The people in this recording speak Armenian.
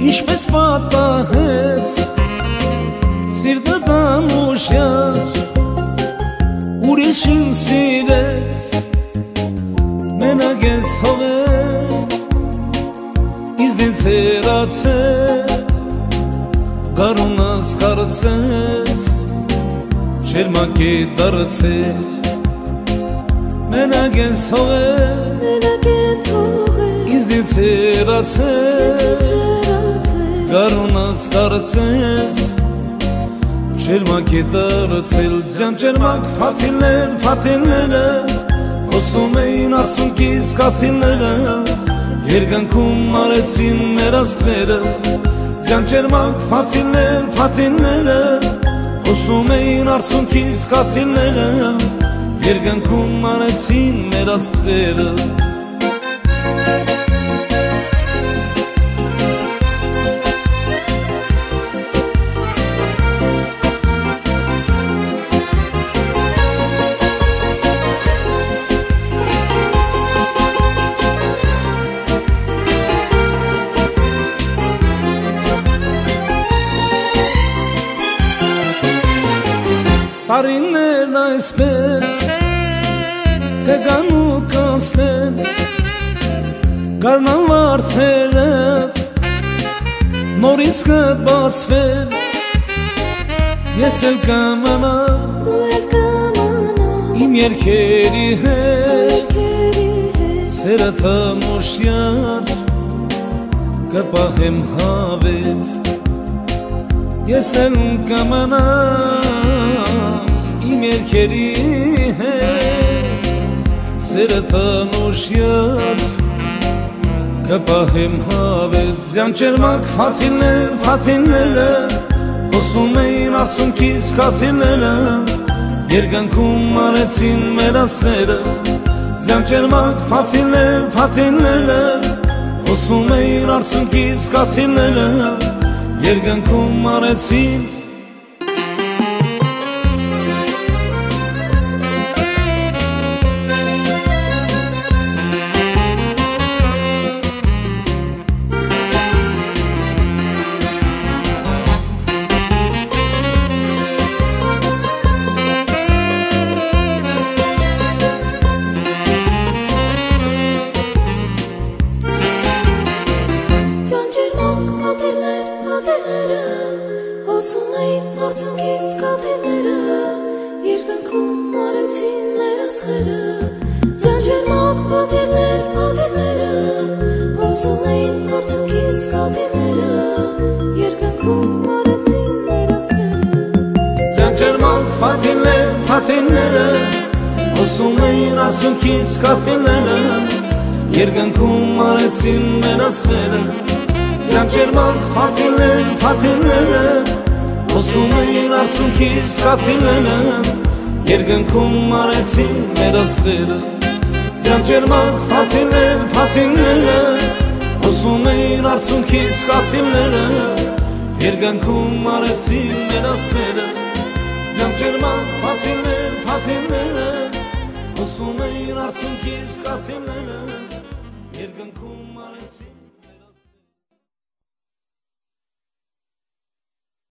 Ինչպես պատահեց սիրտը տանուշյար ուրիշին սիրեց մենակ ես թողել իզնից հեռացել գարունս կարծես շերմակ է դարձել մենակ ես թողել իզնից հեռացել գարունս կարծես շերմակ է դարձել ձյան ճերմակ փաթիլները հոսում էին արցունքից կաթիլները երկնքում արեցին մեր աստղերը ձյան ճերմակ փաթիլները հոսում էին արցունքից կաթիլները երկնքում արեցին մեր աստղերը Տարիներն այսպես կգան ու կանցնեն գարնան վարդերը նորից կբացվեն ես էլ կամանամ իմ երգերի հետ սերը տանուշյար կպահեմ հավետ ես էլ կամանամ իմ երգերի հետ սերը տանուշյար կպահեմ հավետ ձյան ճերմակ փաթիլները հոսում էին արցունքից կաթիլները երկնքում արեցին մեր աստղերը ձյան ճերմակ փաթիլները հոսում էին արցունքից կաթիլները երկնքում արեցին Հոսում էին արցունքից կաթիլները երկնքում արեցին մեր աստղերը ձյան ճերմակ փաթիլները հոսում էին արցունքից կաթիլները երկնքում արեցին մեր աստղերը ձյան ճերմակ փաթիլները հոսում էին արցունքից կաթիլները երկնքում արեցին մեր աստղերը ձյան ճերմակ փաթիլները հոսում էին արցունքից կաթիլները երկնքում արեցին մեր աստղերը ձյան ճերմակ փաթիլները հոսում էին արցունքից կաթիլները երկնքում արեցին մեր աստղերը ձյան ճերմակ փաթիլները հոսում էին արցունքից կաթիլները երկնքում արեցին